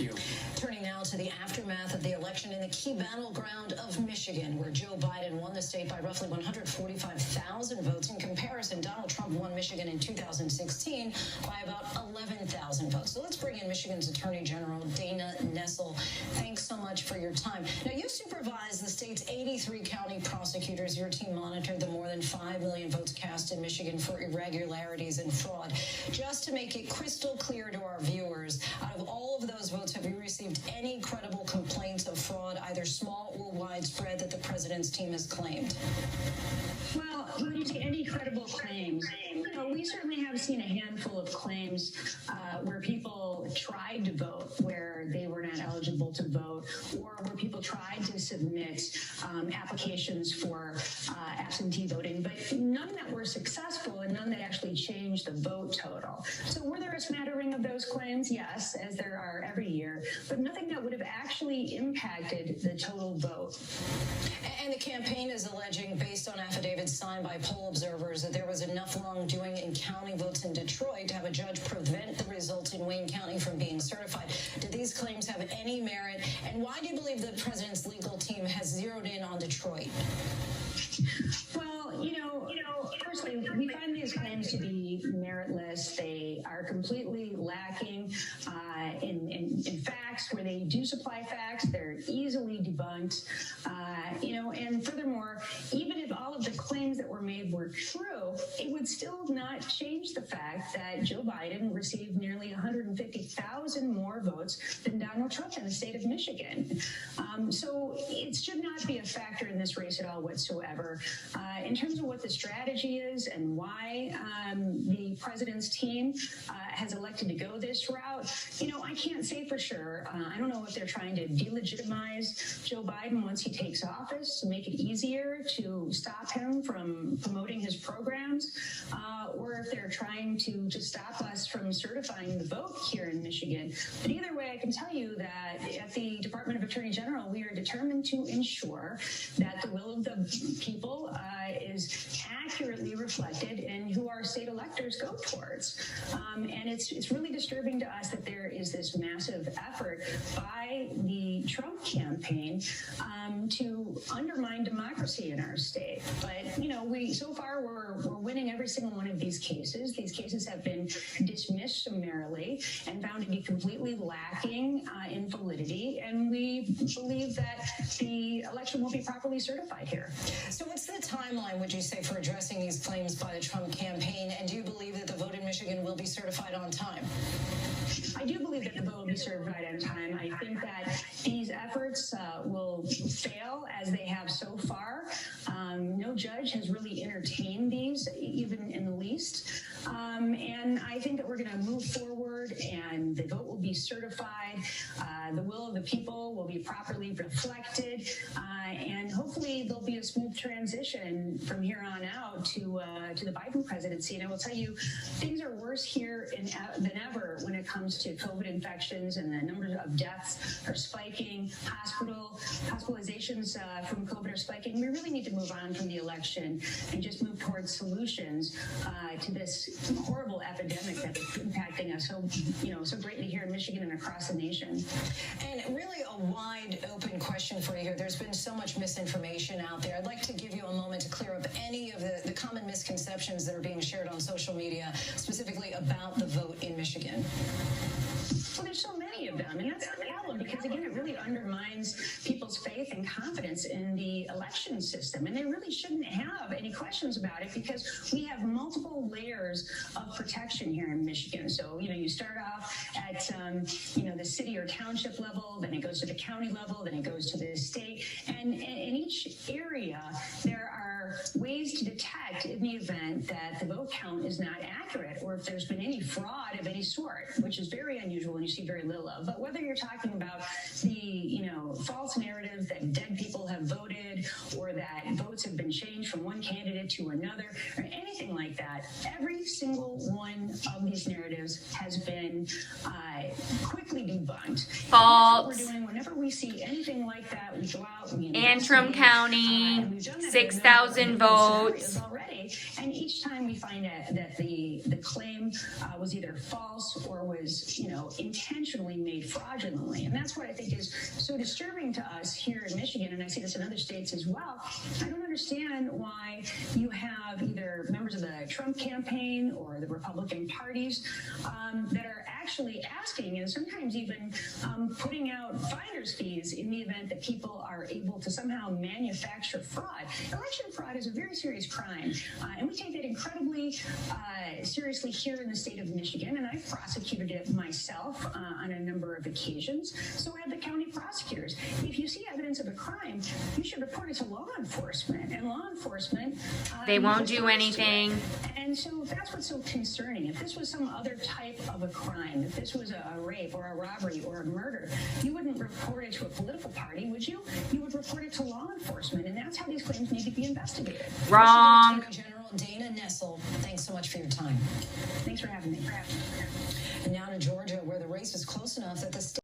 you. Turning now to the aftermath of the election in the key battleground of Michigan, where Joe Biden won the state by roughly 145,000 votes. In comparison, Donald Trump won Michigan in 2016 by about 11,000 votes. So let's bring in Michigan's Attorney General, Dana Nessel. Thanks so much for your time. Now, you supervise the state's 83 county prosecutors. Your team monitored the more than 5 million votes cast in Michigan for irregularities and fraud. Just to make it crystal clear to our viewers, out of all of those votes, have you received any credible complaints of fraud, either small or widespread, that the president's team has claimed? Well, when you say any credible claims, we certainly have seen a handful of claims where people tried to vote where they were not eligible to vote, or where people tried to submit applications for absentee voting, but none that were successful and none that actually changed the vote total. So were there a smattering of those claims? Yes, as there are every year, but nothing that would have actually impacted the total vote. And the campaign is alleging, based on affidavits signed by poll observers, that there was enough wrongdoing in counting votes in Detroit to have a judge prevent the results in Wayne County from being certified. Do these claims have any merit? And why do you believe the president's legal team has zeroed in on Detroit? Well, firstly, we find these claims to be meritless. They are completely lacking in facts. Where they do supply facts, they're easily debunked. And furthermore, even if all of the claims that were made were true, it would still not change the fact that Joe Biden received nearly 150,000 more votes than Donald Trump in the state of Michigan. So it should not be a factor in this race at all whatsoever. In terms of what the strategy is and why the president's team has elected to go this route, I can't say for sure. I don't know if they're trying to delegitimize Joe Biden once he takes office to make it easier to stop him from promoting his programs, or if they're trying to just stop us from certifying the vote here in Michigan. But either way, I can tell you that at the Department of Attorney General, we are determined to ensure that the will of the people is accurately reflected in who our state electors go towards. And it's really disturbing to us that there is this massive effort by the Trump campaign to undermine democracy in our state. But, so far we're winning every single one of these cases. These cases have been dismissed summarily and found to be completely lacking in validity. And we believe that the election will be properly certified here. So what's the timeline, would you say, for addressing these claims by the Trump campaign? And do you believe that the vote in Michigan will be certified on time? I do believe that the vote will be certified on time. I think that these efforts will fail as they have so far. No judge has really entertained these, even in the least. And I think that we're going to move forward and the vote will be certified. The will of the people will be properly reflected. And hopefully there'll be a smooth transition from here on out to the Biden presidency. And I will tell you, things are worse here than ever when it comes to COVID infections, and the numbers of deaths are spiking. Hospitalizations from COVID are spiking. We really need to move on from the election and just move towards solutions to this horrible epidemic that's impacting us so greatly here in Michigan and across the nation. And really a wide open question for you here. There's been so much misinformation out there. I'd like to give you a moment to clear up any of the common misconceptions that are being shared on social media, specifically about the vote in Michigan. Well, there's so many of them, and that's the problem, because again, it really undermines people's faith and confidence in the election system, and they really shouldn't have any questions about it, because we have multiple layers of protection here in Michigan. So, you start off at, the city or township level, then it goes to the county level, then it goes to the state, and in each area, there are ways to detect in the event that the vote count is not accurate, or if there's been any fraud of any sort, which is very unusual and you see very little of. But whether you're talking about the, false narrative that dead people have voted, or that votes have been changed from one candidate to another, or anything like that, every single one of these narratives has been quickly debunked. False. We're doing whenever we see anything like that, we go out. Antrim County, 6,000 votes. Already, and each time we find out that the claim was either false or was intentionally made fraudulent. fraudulently. And that's what I think is so disturbing to us here in Michigan, and I see this in other states as well. I don't understand why you have either members of the Trump campaign or the Republican parties that are actually asking and sometimes even putting out finder's fees in the event that people are able to somehow manufacture fraud. Election fraud is a very serious crime, and we take that incredibly seriously here in the state of Michigan, and I've prosecuted it myself on a number of occasions. So have the county prosecutors. If you see evidence of a crime, you should report it to law enforcement, and law enforcement They won't do anything. And so that's what's so concerning. If this was some other type of a crime, if this was a rape or a robbery or a murder, you wouldn't report it to a political party, would you? You would report it to law enforcement, and that's how these claims need to be investigated. Wrong. Attorney General Dana Nessel, thanks so much for your time. Thanks for having me. And now to Georgia, where the race is close enough that the state